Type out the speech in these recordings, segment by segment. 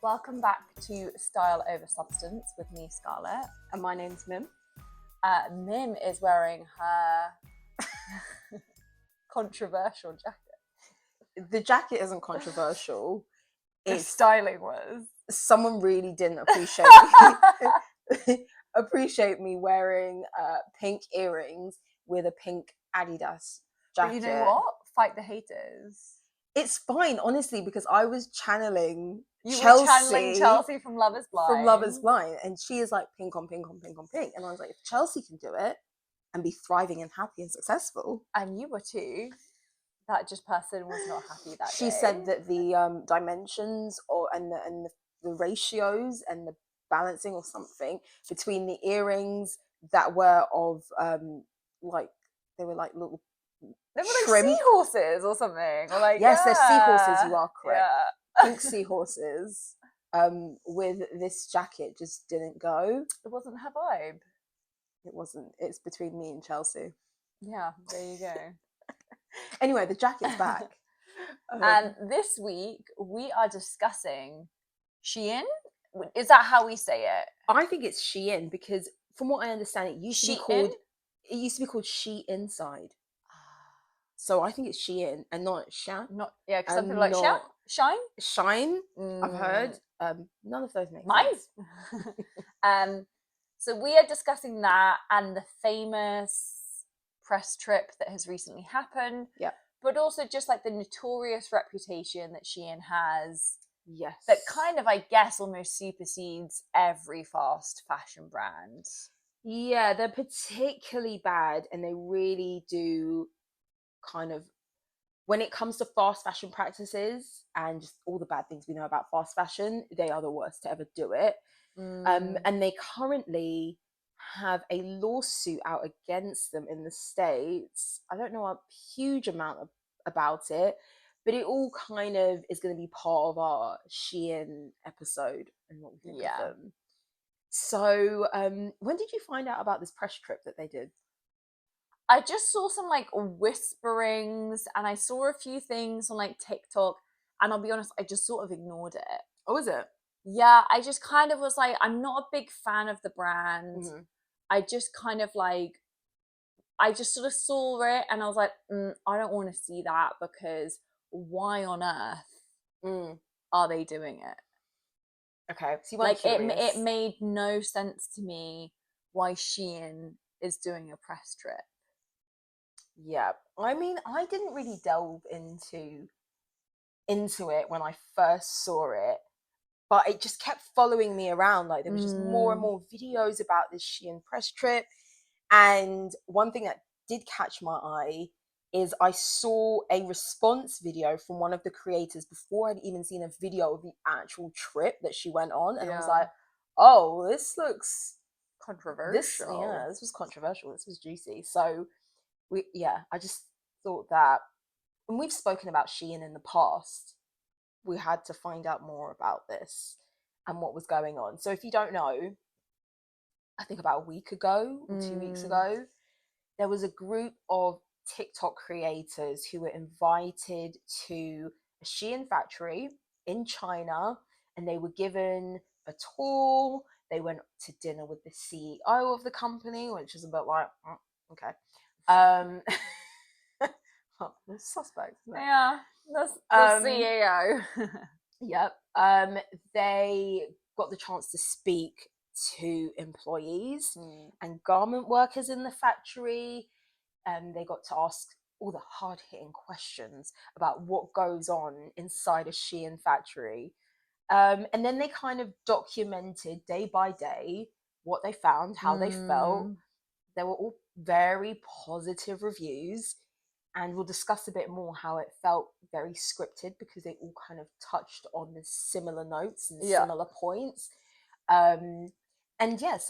Welcome back to Style Over Substance with me, Scarlett. And my name's Mim. Mim is wearing her controversial jacket. The jacket isn't controversial. The styling was. Someone really didn't appreciate me wearing pink earrings with a pink Adidas jacket. But you know what? Fight the haters. It's fine, honestly, because I was channeling Chelsea. Were channeling Chelsea from Love is Blind. From Love is Blind. And she is like pink on pink on pink on pink. And I was like, if Chelsea can do it and be thriving and happy and successful. And you were too. That just person was not happy that she day. said that the dimensions and the ratios and the balancing or something between the earrings that were of like they were like little they were like seahorses or something, or like yes, they're seahorses. You are correct. Yeah. Pink seahorses. With this jacket just didn't go. It wasn't her vibe. It wasn't. It's between me and Chelsea. Yeah, there you go. Anyway, the jacket's back. And this week we are discussing Shein. Is that how we say it? I think it's Shein because from what I understand, it used to be called She Inside. So I think it's Shein and not Shan. Not because some people like Shine. Shine. I've heard. None of those make sense. So we are discussing that and the famous press trip that has recently happened. Yeah. But also just like the notorious reputation that Shein has. Yes. That kind of, I guess, almost supersedes every fast fashion brand. Yeah, they're particularly bad and they really do kind of, when it comes to fast fashion practices and just all the bad things we know about fast fashion, they are the worst to ever do it. And they currently have a lawsuit out against them in the States. I don't know a huge amount about it, but it all kind of is going to be part of our Shein episode and what we think of them. So when did you find out about this press trip that they did? I just saw some like whisperings and I saw a few things on like TikTok, and I'll be honest, I just sort of ignored it. Oh, is it? Yeah, I just kind of was like, I'm not a big fan of the brand. Mm-hmm. I just kind of like, I just sort of saw it and I was like, I don't want to see that because why on earth are they doing it? Okay, so like it made no sense to me why Shein is doing a press trip. Yeah, I mean, I didn't really delve into it when I first saw it, but it just kept following me around. Like there was just more and more videos about this Shein press trip. And one thing that did catch my eye is I saw a response video from one of the creators before I'd even seen a video of the actual trip that she went on. And I was like, oh, this looks controversial. This was controversial. This was juicy. So I just thought that when we've spoken about Shein in the past, we had to find out more about this and what was going on. So if you don't know, I think about a week ago or 2 weeks ago, there was a group of TikTok creators who were invited to a Shein factory in China, and they were given a tour. They went to dinner with the CEO of the company, which is a bit like, okay. Suspect. Yeah, that's the CEO. Yep. They got the chance to speak to employees and garment workers in the factory. They got to ask all the hard-hitting questions about what goes on inside a Shein factory. And then they kind of documented day by day what they found, how they felt. They were all very positive reviews, and we'll discuss a bit more how it felt very scripted because they all kind of touched on the similar notes and similar points. So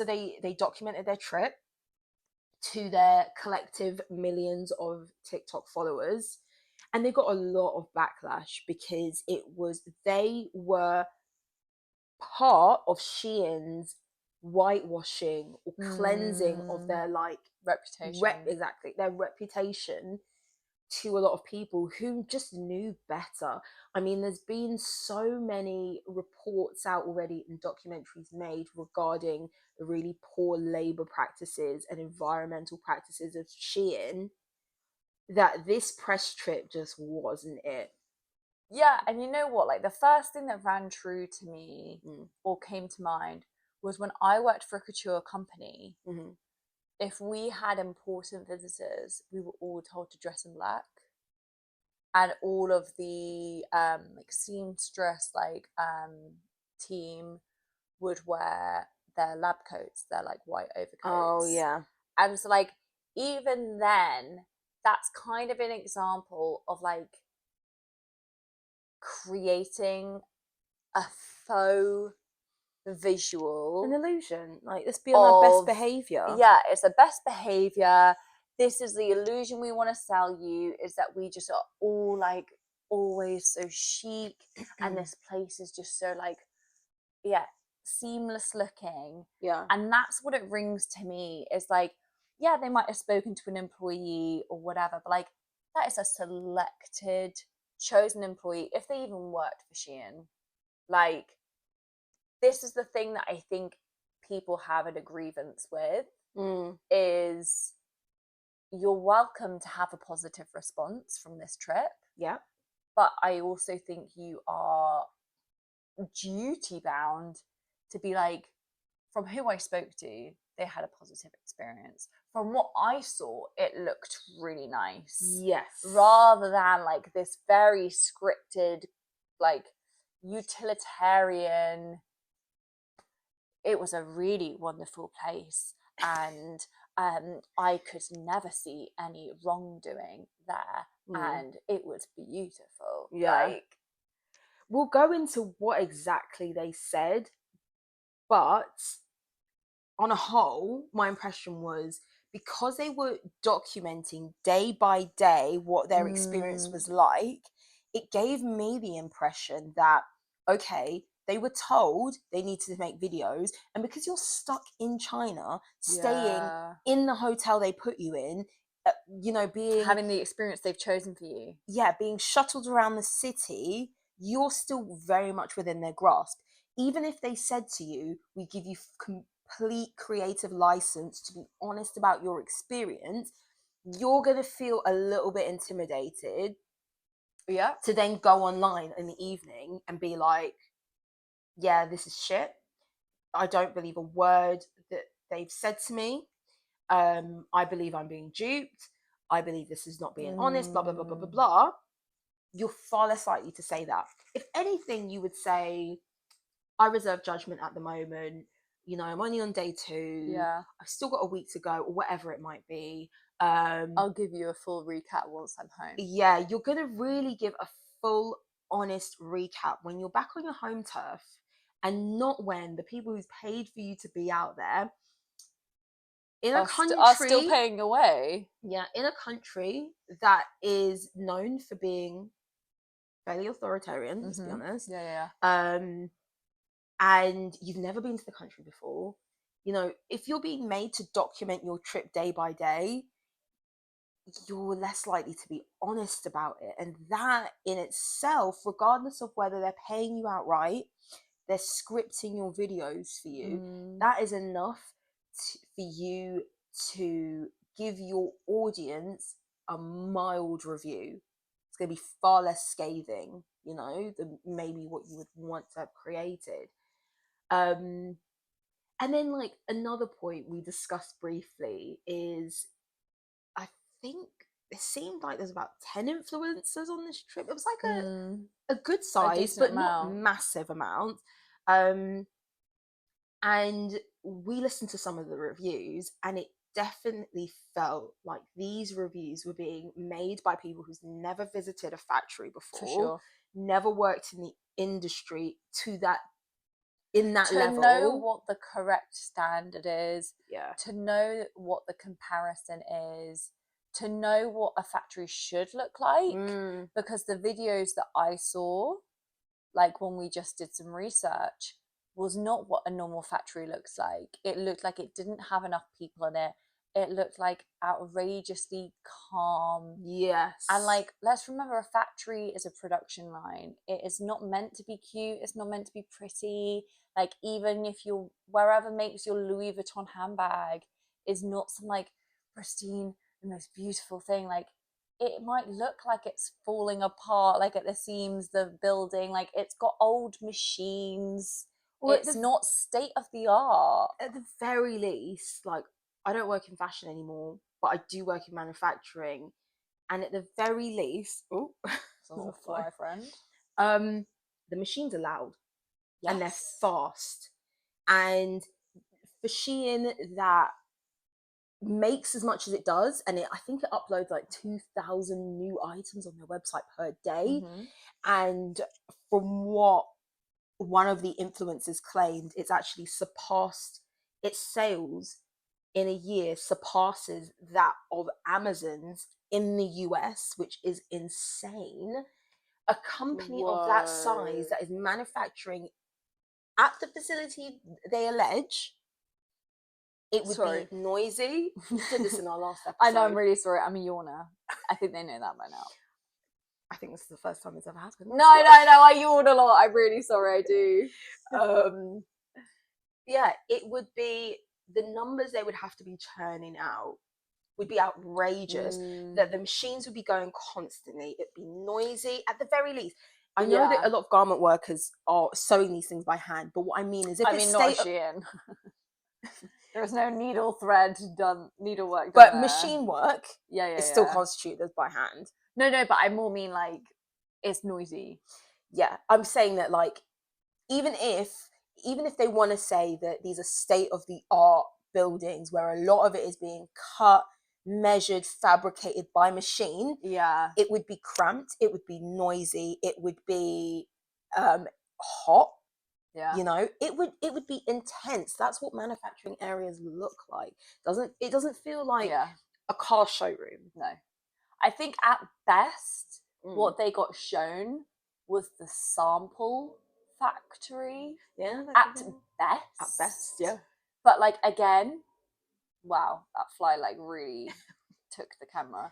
they documented their trip to their collective millions of TikTok followers, and they got a lot of backlash because they were part of Shein's whitewashing or cleansing of their like reputation. Their reputation to a lot of people who just knew better. I mean, there's been so many reports out already and documentaries made regarding the really poor labor practices and environmental practices of Shein, that this press trip just wasn't it. Yeah, and you know what? Like the first thing that ran true to me or came to mind was when I worked for a couture company. Mm-hmm. If we had important visitors, we were all told to dress in black, and all of the like seamstress team would wear their lab coats, their like white overcoats. Oh yeah. And so like even then, that's kind of an example of like creating a faux visual, An illusion. Like, let's be on our best of behavior. yeah, it's the best behavior. This is the illusion we want to sell you, is that we just are all like always so chic and this place is just so like, yeah, seamless looking. Yeah. And that's what it rings to me, is like, yeah, they might have spoken to an employee or whatever, but like that is a selected, chosen employee, if they even worked for Shein. Like, this is the thing that I think people have a grievance with, is you're welcome to have a positive response from this trip. Yeah. But I also think you are duty bound to be like, from who I spoke to, they had a positive experience. From what I saw, it looked really nice. Yes. Rather than like this very scripted, like utilitarian. It was a really wonderful place, and I could never see any wrongdoing there, and it was beautiful. Yeah. Like, we'll go into what exactly they said, but on a whole, my impression was, because they were documenting day by day what their experience was like, it gave me the impression that, okay, they were told they needed to make videos, and because you're stuck in China, staying in the hotel they put you in, being having the experience they've chosen for you. Yeah, being shuttled around the city, you're still very much within their grasp. Even if they said to you, we give you complete creative license to be honest about your experience, you're going to feel a little bit intimidated. Yeah. To then go online in the evening and be like, yeah, this is shit. I don't believe a word that they've said to me. I believe I'm being duped. I believe this is not being honest, blah, blah, blah, blah, blah, blah. You're far less likely to say that. If anything, you would say, I reserve judgment at the moment. I'm only on day 2. Yeah. I've still got a week to go, or whatever it might be. I'll give you a full recap once I'm home. Yeah, you're going to really give a full, honest recap when you're back on your home turf, and not when the people who's paid for you to be out there in a country are still paying away. Yeah, in a country that is known for being fairly authoritarian, let's be honest. Yeah. And you've never been to the country before. If you're being made to document your trip day by day, you're less likely to be honest about it. And that in itself, regardless of whether they're paying you outright, they're scripting your videos for you, that is enough for you to give your audience a mild review. It's going to be far less scathing, than maybe what you would want to have created. And then, like, another point we discussed briefly is, I think it seemed like there's about 10 influencers on this trip. It was like a good size, but not massive amount. And we listened to some of the reviews, and it definitely felt like these reviews were being made by people who's never visited a factory before, for sure, never worked in the industry in that level. To know what the correct standard is, yeah, to know what the comparison is, to know what a factory should look like, because the videos that I saw, like when we just did some research, was not what a normal factory looks like. It looked like it didn't have enough people in it. it looked like outrageously calm. Yes. And like, let's remember, a factory is a production line. It is not meant to be cute. It's not meant to be pretty. Like, even if you're wherever makes your Louis Vuitton handbag is not some like pristine, the most beautiful thing. Like, it might look like it's falling apart, like at the seams, the building, like it's got old machines. Well, it's not state of the art. At the very least, like, I don't work in fashion anymore, but I do work in manufacturing. And at the very least, a fly friend. The machines are loud. Yes. And they're fast. And for Shein, that makes as much as it does, and I think it uploads like 2,000 new items on their website per day. And from what one of the influencers claimed, it's actually surpassed, its sales in a year surpasses that of Amazon's in the US, which is insane. A company of that size that is manufacturing at the facility they allege, it would be noisy. We did this in our last episode. I know, I'm really sorry. I'm a yawner. I think they know that by now. I think this is the first time it's ever happened. No, I yawn a lot. I'm really sorry, I do. Yeah, it would be, the numbers they would have to be churning out would be outrageous. That the machines would be going constantly. It'd be noisy at the very least. I know that a lot of garment workers are sewing these things by hand, but what I mean is, if it's not Shein. There's no needlework done but there. machine work is still constituted as by hand. No, but I more mean like it's noisy. Yeah, I'm saying that, like, even if they want to say that these are state-of-the-art buildings where a lot of it is being cut, measured, fabricated by machine, it would be cramped, it would be noisy, it would be hot. You know, it would be intense. That's what manufacturing areas look like. It doesn't feel like a car showroom. No. I think at best what they got shown was the sample factory. Yeah. At best. Yeah. But like, again, wow, that fly like really took the camera.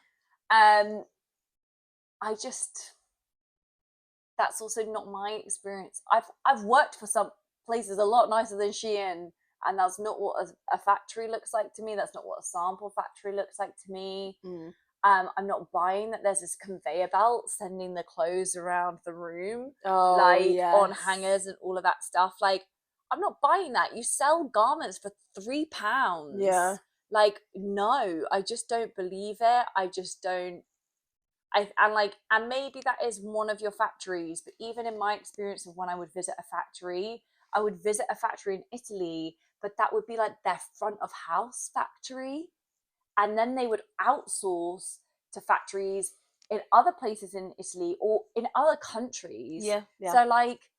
That's also not my experience. I've worked for some places a lot nicer than Shein, and that's not what a factory looks like to me. That's not what a sample factory looks like to me. I'm not buying that there's this conveyor belt sending the clothes around the room, on hangers and all of that stuff. Like, I'm not buying that. You sell garments for £3. Yeah. Like, no, I just don't believe it. I just don't. And maybe that is one of your factories, but even in my experience of when I would visit a factory, I would visit a factory in Italy, but that would be like their front of house factory. And then they would outsource to factories in other places in Italy or in other countries. Yeah. So like,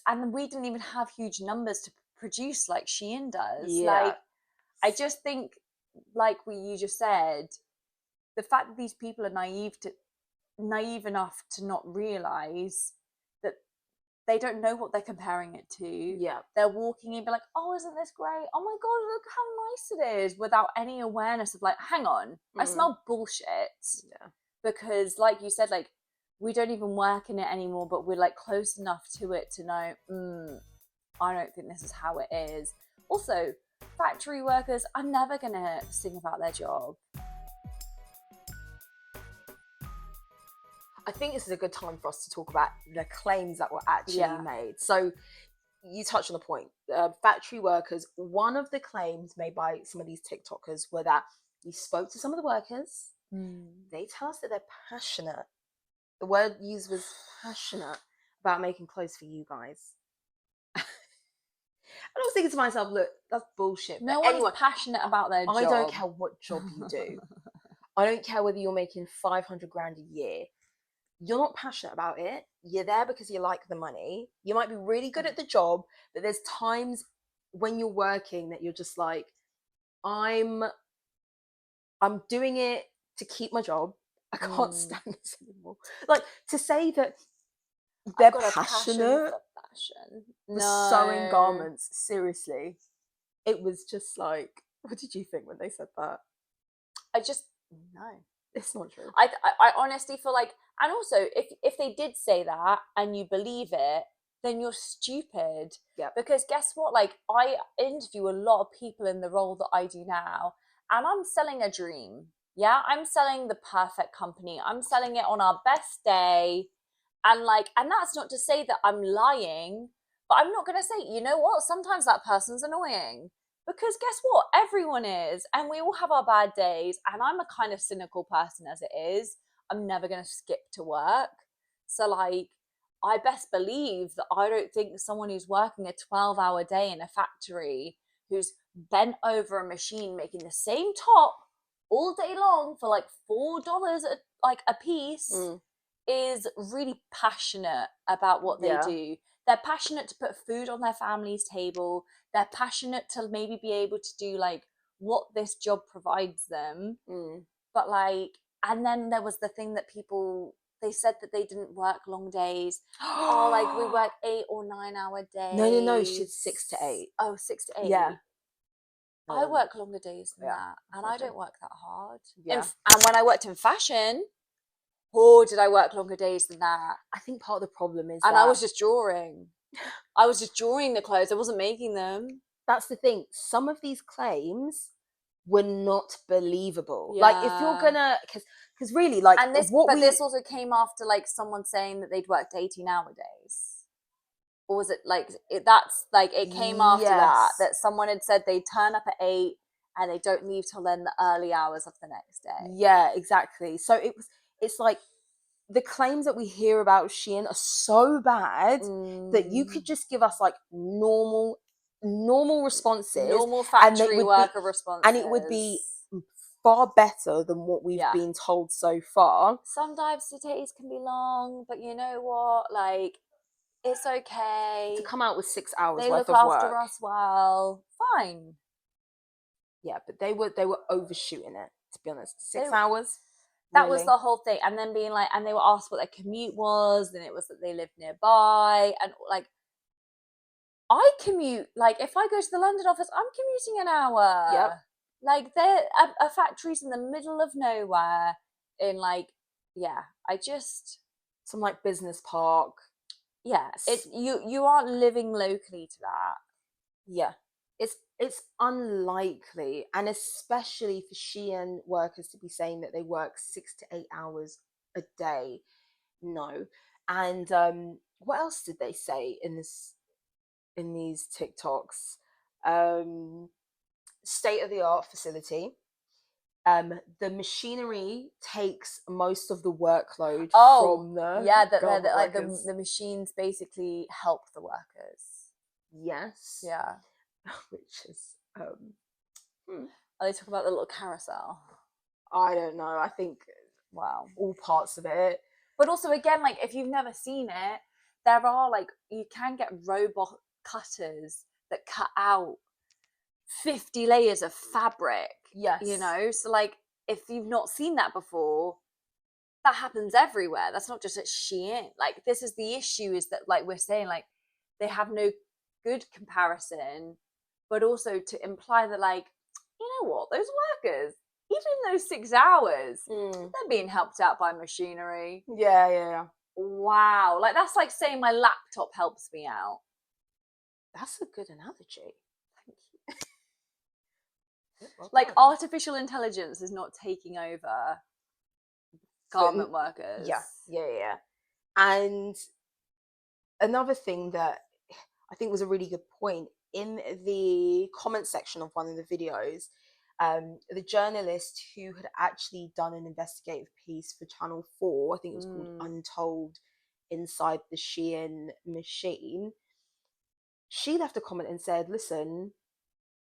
and we didn't even have huge numbers to produce like Shein does. Yeah. Like, I just think, like you just said, the fact that these people are naive enough to not realize that they don't know what they're comparing it to. Yeah. They're walking in and be like, oh, isn't this great? Oh my God, look how nice it is, without any awareness of like, hang on, I smell bullshit. Yeah. Because like you said, like, we don't even work in it anymore, but we're like close enough to it to know, I don't think this is how it is. Also, factory workers are never gonna sing about their job. I think this is a good time for us to talk about the claims that were actually made. So you touched on the point. Factory workers, one of the claims made by some of these TikTokers were that we spoke to some of the workers. They tell us that they're passionate. The word used was passionate about making clothes for you guys. I was thinking to myself, look, that's bullshit. No one's passionate about their job. I don't care what job you do. I don't care whether you're making 500 grand a year. You're not passionate about it. You're there because you like the money. You might be really good at the job, but there's times when you're working that you're just like, I'm doing it to keep my job. I can't stand this anymore. Like, to say that they're passionate for sewing garments, seriously. it was just like, what did you think when they said that? I just, no. It's not true. I honestly feel like, and also if they did say that and you believe it, then you're stupid. Yeah. Because guess what? Like, I interview a lot of people in the role that I do now, and I'm selling a dream. Yeah, I'm selling the perfect company. I'm selling it on our best day. And like, and that's not to say that I'm lying, but I'm not gonna say, you know what, sometimes that person's annoying. Because guess what? Everyone is, and we all have our bad days. And I'm a kind of cynical person as it is. I'm never gonna skip to work. So like, I best believe that I don't think someone who's working a 12-hour day in a factory, who's bent over a machine making the same top all day long for like $4 a piece, is really passionate about what they do. They're passionate to put food on their family's table. They're passionate to maybe be able to do like what this job provides them. But like, and then there was the thing that people, they said that they didn't work long days. Oh, like we work 8 or 9 hour days. No, she's 6 to 8. Oh, 6 to 8. Yeah. I work longer days than that, and I sure. don't work that hard. Yeah. And when I worked in fashion, or did I work longer days than that? I think part of the problem is and that I was just drawing. I was just drawing the clothes. I wasn't making them. That's the thing. Some of these claims were not believable. Like if you're gonna, because really, like, and this, this also came after like someone saying that they'd worked 18-hour days, or was it like that's like it came after that someone had said they turn up at 8 and they don't leave till then the early hours of the next day. Yeah, exactly. So it's like the claims that we hear about Shein are so bad that you could just give us like normal responses, normal factory worker responses, and it would be far better than what we've been told so far. Sometimes the days can be long, but you know what? Like, it's okay to come out with 6 hours they worth look of work. after us well. Fine. Yeah, but they were overshooting it, to be honest. 6 hours. That was the whole thing. And then being like, and they were asked what their commute was, and it was that they lived nearby. And like, I commute, like, if I go to the London office, I'm commuting an hour. Yep. Like, they're a factory's in the middle of nowhere in like, I just. Some like business park. Yeah, you aren't living locally to that. Yeah. It's unlikely, and especially for Shein workers to be saying that they work 6 to 8 hours a day. No. And what else did they say in these TikToks? State of the art facility. The machinery takes most of the workload from the like the machines basically help the workers. Yes. Yeah. Which is Are they talking about the little carousel? I don't know. I think all parts of it. But also again, like if you've never seen it, there are like you can get robot cutters that cut out 50 layers of fabric. Yes. You know, so like if you've not seen that before, that happens everywhere. That's not just at Shein. Like this is the issue, is that like we're saying, like they have no good comparison, but also to imply that like, you know what, those workers, even in those 6 hours, they're being helped out by machinery. Yeah. Wow. Like that's like saying my laptop helps me out. That's a good analogy. Thank you. Like artificial intelligence is not taking over garment workers. Yeah. And another thing that I think was a really good point, in the comment section of one of the videos, the journalist who had actually done an investigative piece for Channel 4, I think it was called Untold, Inside the Shein Machine, she left a comment and said, listen,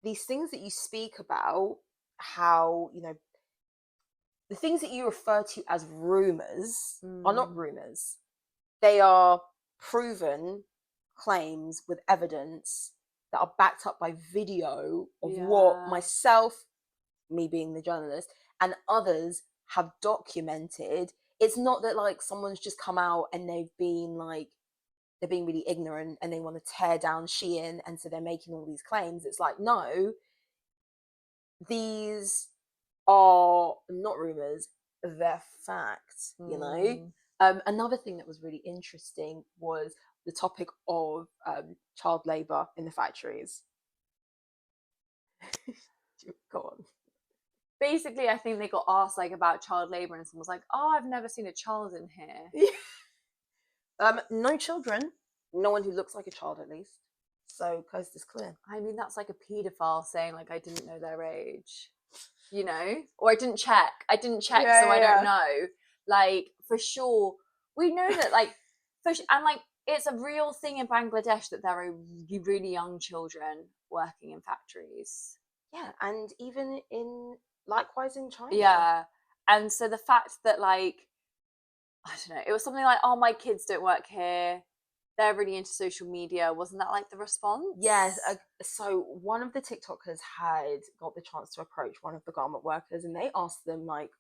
these things that you speak about, how, you know, the things that you refer to as rumors are not rumors. They are proven claims with evidence that are backed up by video of what myself, me being the journalist, and others have documented. It's not that like someone's just come out and they've they're being really ignorant and they want to tear down Shein, and so they're making all these claims. It's like, no, these are not rumors, they're facts, you know. Another thing that was really interesting was the topic of child labor in the factories. Go on. Basically, I think they got asked like about child labor, and someone was like, "Oh, I've never seen a child in here." No children, no one who looks like a child, at least. So coast is clear. I mean, that's like a paedophile saying like, "I didn't know their age," you know, or I didn't check, so I don't know. Like, for sure, we know that like and like it's a real thing in Bangladesh that there are really young children working in factories. Yeah, and even likewise in China. Yeah, and so the fact that like, I don't know, it was something like, "Oh, my kids don't work here. They're really into social media." Wasn't that like the response? Yes. So one of the TikTokers had got the chance to approach one of the garment workers, and they asked them like,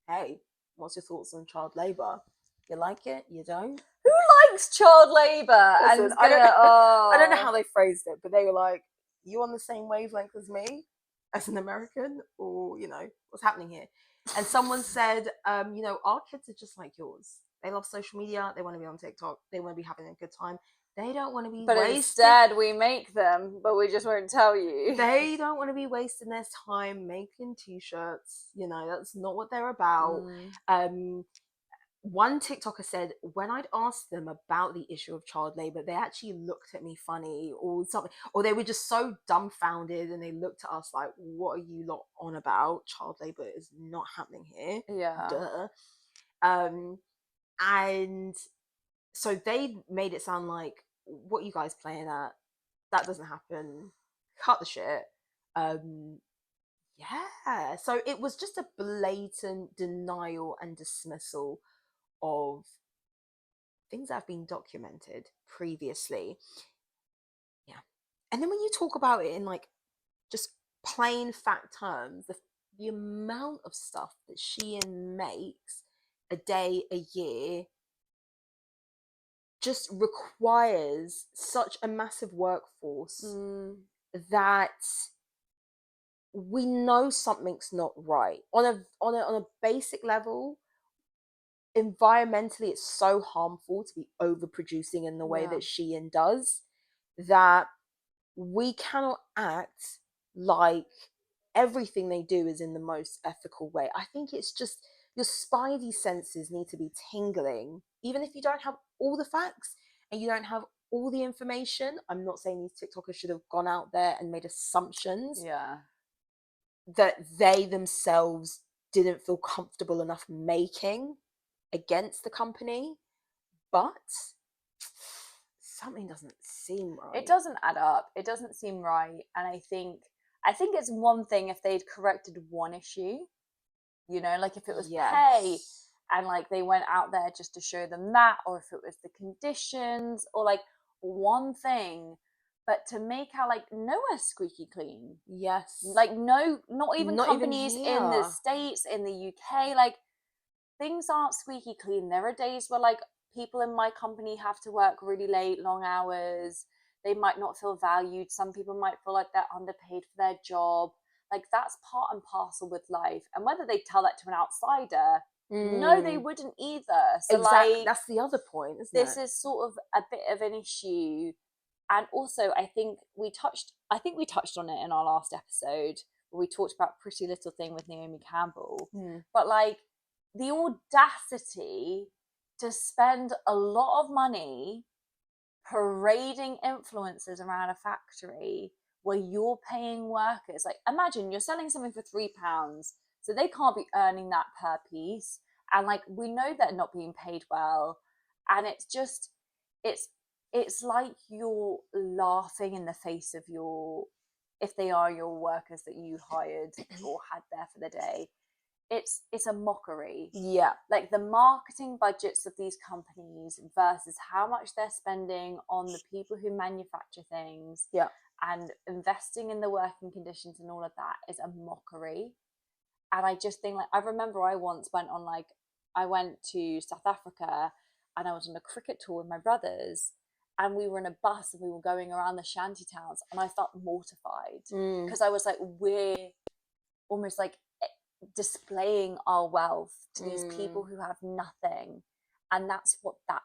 "Hey, what's your thoughts on child labor? You like it? You don't? Who likes child labor?" Listen, and I don't know how they phrased it, but they were like, "You on the same wavelength as me, as an American, or you know what's happening here?" And someone said, "You know, our kids are just like yours. They love social media. They want to be on TikTok. They want to be having a good time. They don't want to be wasting. Instead, we make them, but we just won't tell you. They don't want to be wasting their time making t-shirts. You know, that's not what they're about." One TikToker said, when I'd asked them about the issue of child labor, they actually looked at me funny or something, or they were just so dumbfounded and they looked at us like, "What are you lot on about? Child labor is not happening here." Yeah. Duh. And so they made it sound like, "What are you guys playing at? That doesn't happen. Cut the shit." Yeah. So it was just a blatant denial and dismissal of things that have been documented previously. Yeah. And then when you talk about it in like just plain fact terms, the amount of stuff that Shein makes a day, a year, just requires such a massive workforce that we know something's not right. On a basic level, environmentally it's so harmful to be overproducing in the way that Shein does, that we cannot act like everything they do is in the most ethical way. I think it's just your spidey senses need to be tingling, even if you don't have all the facts and you don't have all the information. I'm not saying these TikTokers should have gone out there and made assumptions that they themselves didn't feel comfortable enough making against the company, but something doesn't seem right. It doesn't add up. It doesn't seem right. And I think it's one thing if they'd corrected one issue, you know, like if it was pay and like they went out there just to show them that, or if it was the conditions or like one thing. But to make out like nowhere's squeaky clean. Yes. Like no, not even companies in the States, in the UK, like things aren't squeaky clean. There are days where like people in my company have to work really late, long hours. They might not feel valued. Some people might feel like they're underpaid for their job. Like that's part and parcel with life. And whether they tell that to an outsider, no, they wouldn't either. So exactly. like, that's the other point, isn't this is sort of a bit of an issue. And also I think we touched on it in our last episode where we talked about Pretty Little Thing with Naomi Campbell. But like the audacity to spend a lot of money parading influencers around a factory where you're paying workers. Like imagine you're selling something for £3, so they can't be earning that per piece, and like we know they're not being paid well, and it's just it's like you're laughing in the face of if they are your workers that you hired or had there for the day. It's a mockery. Yeah. Like the marketing budgets of these companies versus how much they're spending on the people who manufacture things. Yeah. And investing in the working conditions and all of that is a mockery. And I just think like I remember I once went to South Africa and I was on a cricket tour with my brothers, and we were in a bus and we were going around the shanty towns, and I felt mortified Mm. because I was like, we're almost like displaying our wealth to these people who have nothing. And that's what that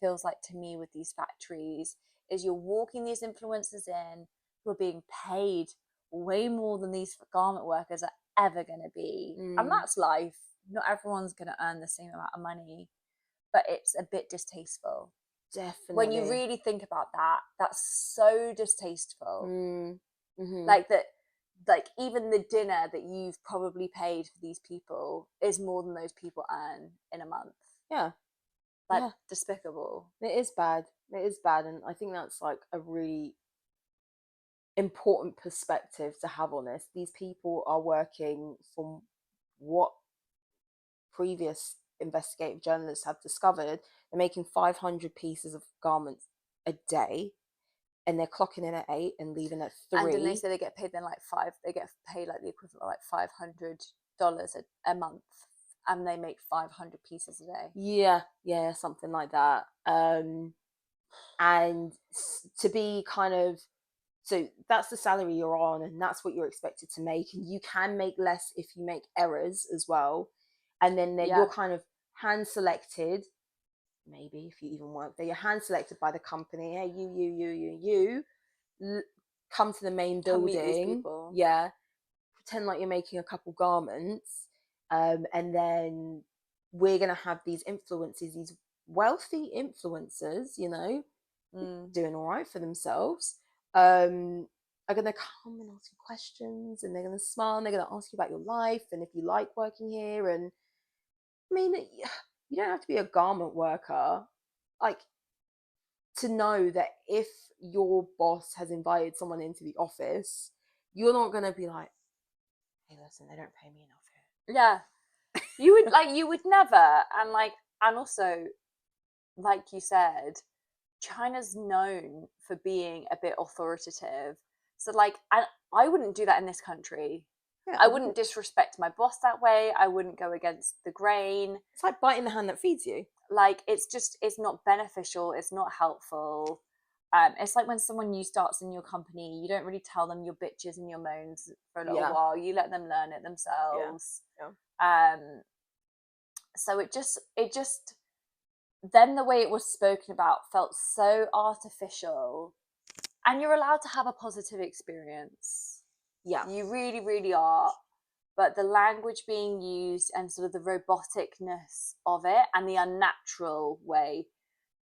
feels like to me with these factories, is you're walking these influencers in who are being paid way more than these garment workers are ever going to be. And that's life. Not everyone's going to earn the same amount of money, but it's a bit distasteful. Definitely. When you really think about that, that's so distasteful. Mm-hmm. Like that, like even the dinner that you've probably paid for these people is more than those people earn in a month. Yeah. Like, despicable. It is bad. It is bad. And I think that's like a really important perspective to have on this. These people are working from what previous investigative journalists have discovered. They're making 500 pieces of garments a day, and they're clocking in at 8 and leaving at 3. And then they say they get paid then like they get paid like the equivalent of like $500 a month, and they make 500 pieces a day. Yeah, something like that. And to be kind of, so that's the salary you're on, and that's what you're expected to make, and you can make less if you make errors as well. And then you're kind of hand selected, maybe if you even work there, you're hand selected by the company. Hey, you come to the main building. Come meet these people. Yeah, pretend like you're making a couple garments, and then we're gonna have these influencers, these wealthy influencers, you know, doing all right for themselves, are gonna come and ask you questions, and they're gonna smile, and they're gonna ask you about your life and if you like working here. And I mean, you don't have to be a garment worker, like, to know that if your boss has invited someone into the office, you're not gonna be like, hey, listen, they don't pay me enough here. Yeah. You would never. And also, like you said, China's known for being a bit authoritative. So like, I wouldn't do that in this country. Yeah, I wouldn't disrespect my boss that way. I wouldn't go against the grain. It's like biting the hand that feeds you. Like, it's not beneficial. It's not helpful. It's like when someone new starts in your company, you don't really tell them your bitches and your moans for a little while. You let them learn it themselves. Yeah. So it just then the way it was spoken about felt so artificial. And you're allowed to have a positive experience. Yeah. You really, really are. But the language being used and sort of the roboticness of it and the unnatural way.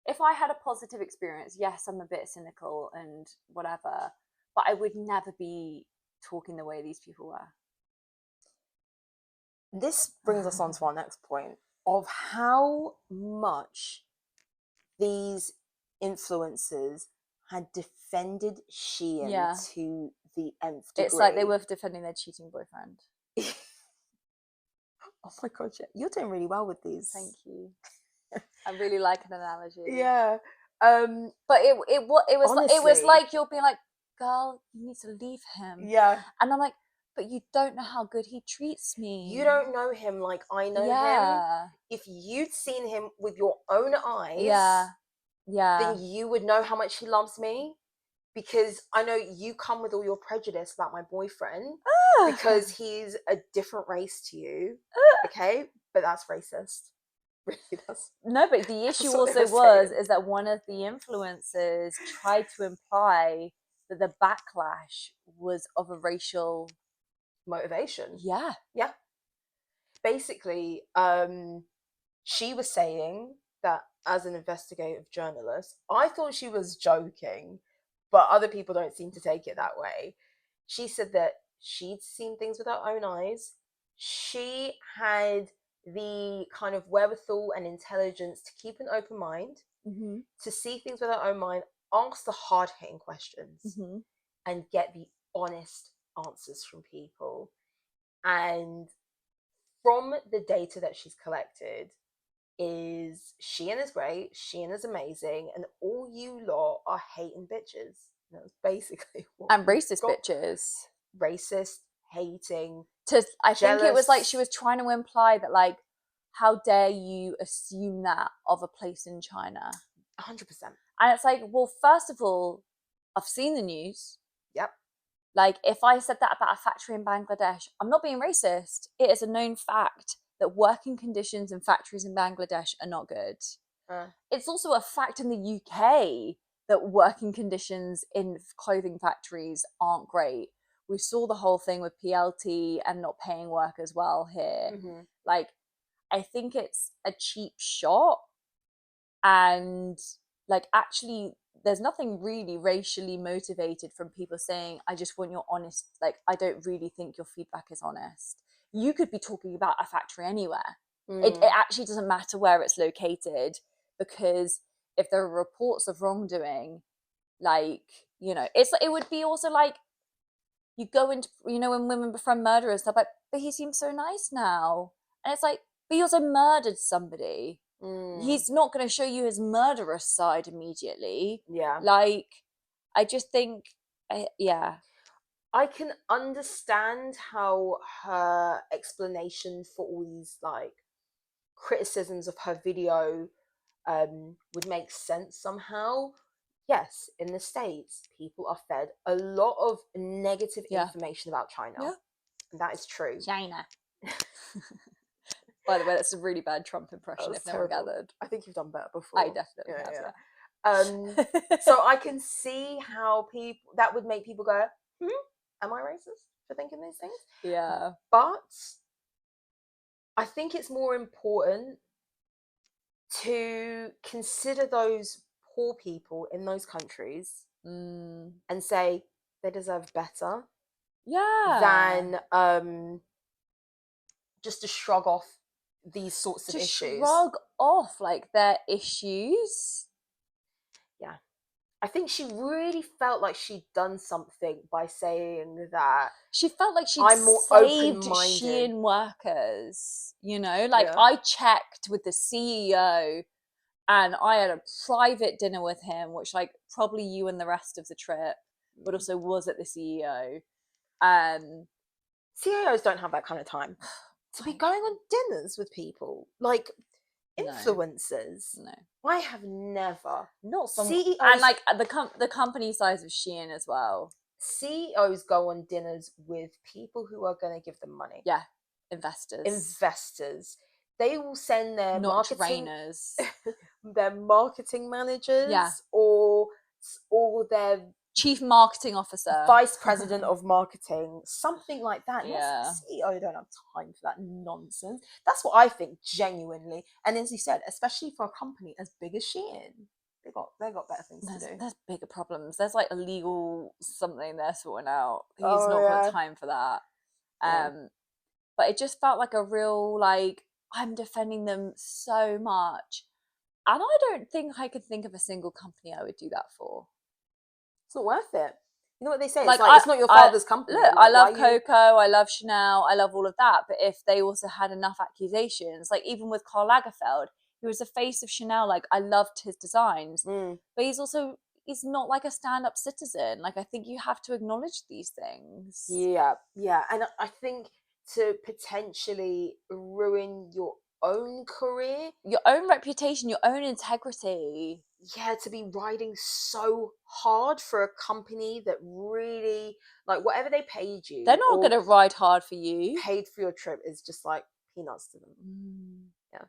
If I had a positive experience, yes, I'm a bit cynical and whatever, but I would never be talking the way these people were. This brings us on to our next point of how much these influencers had defended Shein to the nth degree. It's like they were defending their cheating boyfriend. Oh my god, you're doing really well with these. Thank you. I really like an analogy. Yeah. But it was like you're being like, girl, you need to leave him. Yeah. And I'm like, but you don't know how good he treats me. You don't know him like I know him. If you'd seen him with your own eyes, then you would know how much he loves me. Because I know you come with all your prejudice about my boyfriend because he's a different race to you. Okay? But that's racist. Really, no, but the issue also is that one of the influencers tried to imply that the backlash was of a racial motivation. Yeah. Basically, she was saying that as an investigative journalist, I thought she was joking, but other people don't seem to take it that way. She said that she'd seen things with her own eyes. She had the kind of wherewithal and intelligence to keep an open mind, to see things with her own mind, ask the hard-hitting questions, and get the honest answers from people. And from the data that she's collected, is Shein is great, Shein is amazing, and all you lot are hating bitches. That's basically what. And racist bitches. Racist, hating. I think it was like she was trying to imply that, like, how dare you assume that of a place in China? 100%. And it's like, well, first of all, I've seen the news. Yep. Like, if I said that about a factory in Bangladesh, I'm not being racist. It is a known fact that working conditions in factories in Bangladesh are not good. It's also a fact in the UK that working conditions in clothing factories aren't great. We saw the whole thing with PLT and not paying workers well here. Mm-hmm. Like, I think it's a cheap shot. And like, actually, there's nothing really racially motivated from people saying, I just want your honest, like, I don't really think your feedback is honest. You could be talking about a factory anywhere. It actually doesn't matter where it's located, because if there are reports of wrongdoing, like, you know, it would be also like, you go into, you know, when women befriend murderers, they're like, but he seems so nice now. And it's like, but he also murdered somebody. He's not going to show you his murderous side immediately. Yeah. Like, I just think, yeah. I can understand how her explanation for all these like criticisms of her video would make sense somehow. Yes, in the States, people are fed a lot of negative information about China. Yeah. And that is true. China. By the way, that's a really bad Trump impression, if no one gathered. I think you've done better before. I definitely have, yeah. So I can see how that would make people go, am I racist for thinking these things? Yeah. But I think it's more important to consider those poor people in those countries and say they deserve better. Yeah. Than just to shrug off these sorts of issues. Shrug off like their issues. Yeah. I think she really felt like she'd done something by saying that. She felt like she'd I'm more saved open-minded. Shein workers, you know? Like, I checked with the CEO and I had a private dinner with him, which, like, probably you and the rest of the trip, but also was at the CEO. CEOs don't have that kind of time to be going on dinners with people. Like, influencers. No. I have never. Not CEOs. And, like, the company size of Shein as well. CEOs go on dinners with people who are going to give them money. Yeah. Investors. They will send their trainers. their marketing managers or their chief marketing officer, vice president of marketing, something like that. Yeah. CEO don't have time for that nonsense. That's what I think, genuinely. And as you said, especially for a company as big as Shein, they got better things to do. There's bigger problems. There's like a legal something they're sorting out. He's not got time for that. But it just felt like a real, like, I'm defending them so much. And I don't think I could think of a single company I would do that for. It's not worth it. You know what they say? It's like, it's not your father's company. Look, I love Coco, I love Chanel, I love all of that. But if they also had enough accusations, like even with Karl Lagerfeld, he was the face of Chanel. Like, I loved his designs. But he's not like a stand-up citizen. Like, I think you have to acknowledge these things. Yeah. And I think to potentially ruin your own career, your own reputation, your own integrity. Yeah, to be riding so hard for a company that really, like, whatever they paid you, they're not going to ride hard for you. Paid for your trip is just like peanuts to them. Yeah.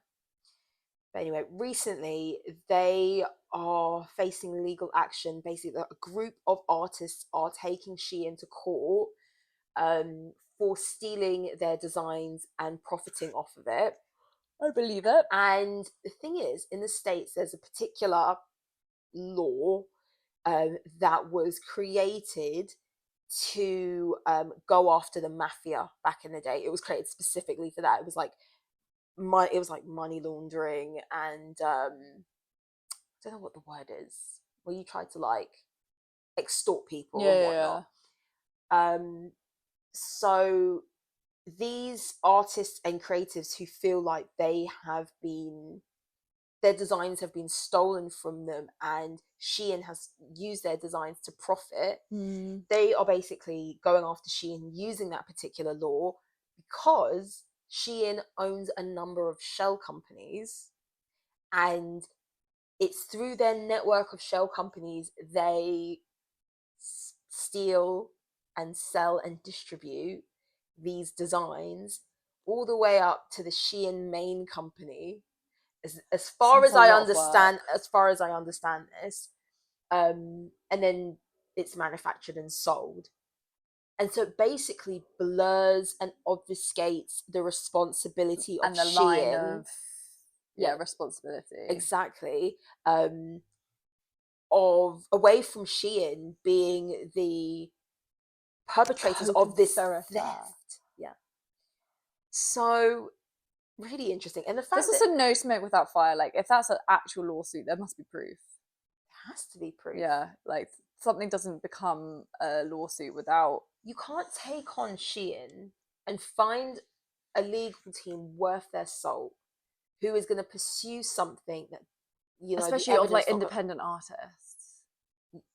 But anyway, recently they are facing legal action. Basically, a group of artists are taking Shein to court for stealing their designs and profiting off of it. I believe it. And the thing is, in the States, there's a particular law that was created to go after the mafia back in the day. It was created specifically for that. It was like money laundering and I don't know what the word is, where you try to like extort people and whatnot. So these artists and creatives who feel like their designs have been stolen from them and Shein has used their designs to profit, they are basically going after Shein using that particular law because Shein owns a number of shell companies, and it's through their network of shell companies they steal and sell and distribute these designs all the way up to the Shein main company. As far as I understand, this, and then it's manufactured and sold. And so it basically blurs and obfuscates the responsibility of and the Shein. line of responsibility. Exactly. Of away from Shein being the perpetrators of this theft. Yeah. So really interesting. And the fact this is a no smoke without fire. Like, if that's an actual lawsuit, there must be proof. There has to be proof. Yeah, like something doesn't become a lawsuit without. You can't take on Shein and find a legal team worth their salt who is going to pursue something that, you know, especially of like independent artists,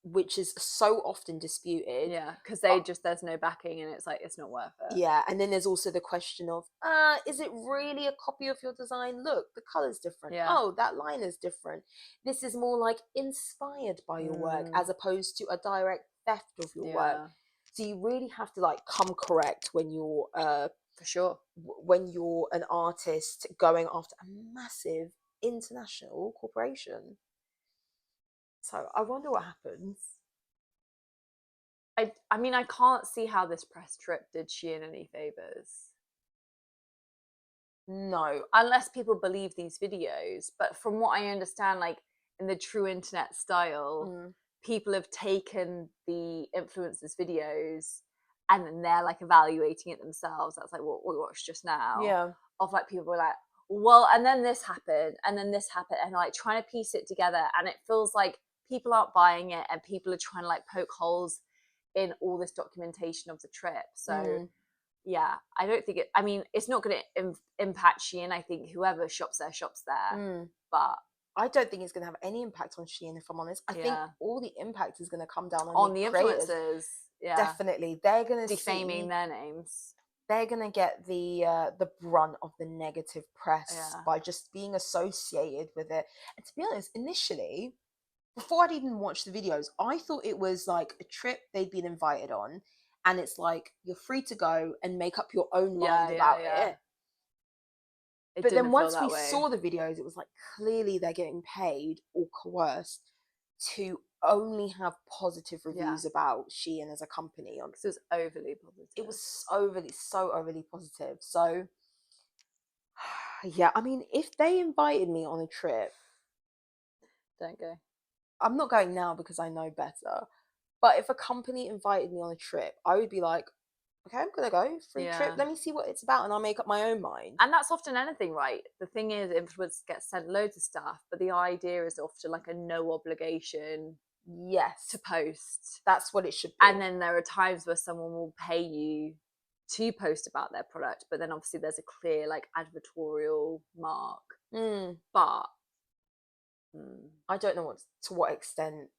which is so often disputed. Yeah, because there's no backing and it's like it's not worth it. Yeah, and then there's also the question of is it really a copy of your design? Look, the color's different. Yeah. Oh, that line is different. This is more like inspired by your work as opposed to a direct theft of your work. So you really have to like come correct when you're for sure, when you're an artist going after a massive international corporation. So I wonder what happens. I mean, I can't see how this press trip did Shein any favors. No, unless people believe these videos. But from what I understand, like in the true internet style, people have taken the influencers' videos and then they're like evaluating it themselves. That's like what we watched just now. Yeah. Of like people were like, well, and then this happened, and then this happened, and like trying to piece it together. And it feels like people aren't buying it, and people are trying to like poke holes in all this documentation of the trip. So yeah, I don't think it. I mean, it's not going to impact Shein. I think whoever shops there. But I don't think it's going to have any impact on Shein, if I'm honest. I think all the impact is going to come down on the creators. Influencers. Yeah, definitely. They're going to defaming their names. They're going to get the brunt of the negative press by just being associated with it. And to be honest, initially, before I'd even watched the videos, I thought it was like a trip they'd been invited on. And it's like, you're free to go and make up your own mind about it. But then once we saw the videos, it was like, clearly they're getting paid or coerced to only have positive reviews about Shein as a company. Because it was overly positive. It was so overly positive. So, yeah, I mean, if they invited me on a trip... Don't go. I'm not going now because I know better. But if a company invited me on a trip, I would be like, okay, I'm gonna go free trip. Let me see what it's about, and I'll make up my own mind. And that's often anything, right? The thing is, influencers get sent loads of stuff, but the idea is often like a no obligation. Yes, to post. That's what it should be. And then there are times where someone will pay you to post about their product, but then obviously there's a clear like advertorial mark. But I don't know to what extent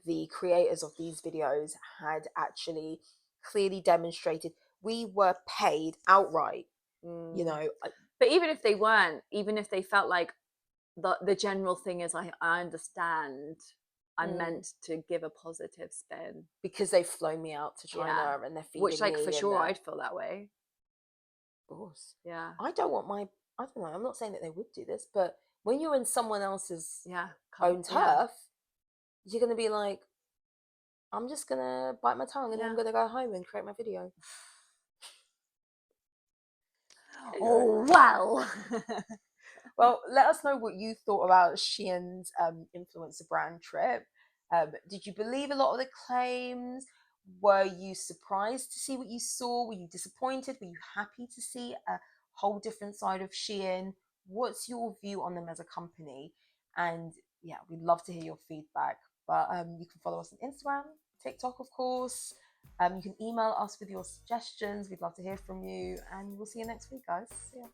the creators of these videos had actually clearly demonstrated we were paid outright, you know. But even if they weren't, even if they felt like the general thing is, I understand I'm meant to give a positive spin because they've flown me out to China and they're feeding me. Which, like, for sure, I'd feel that way. Of course. Yeah. I don't know. I'm not saying that they would do this, but when you're in someone else's own turf, you're going to be like, I'm just going to bite my tongue and then I'm going to go home and create my video. Oh, well. Well, let us know what you thought about Shein's influencer brand trip. Did you believe a lot of the claims? Were you surprised to see what you saw? Were you disappointed? Were you happy to see a whole different side of Shein? What's your view on them as a company? And yeah, we'd love to hear your feedback. But you can follow us on Instagram, TikTok, of course. You can email us with your suggestions. We'd love to hear from you. And we'll see you next week, guys. See ya.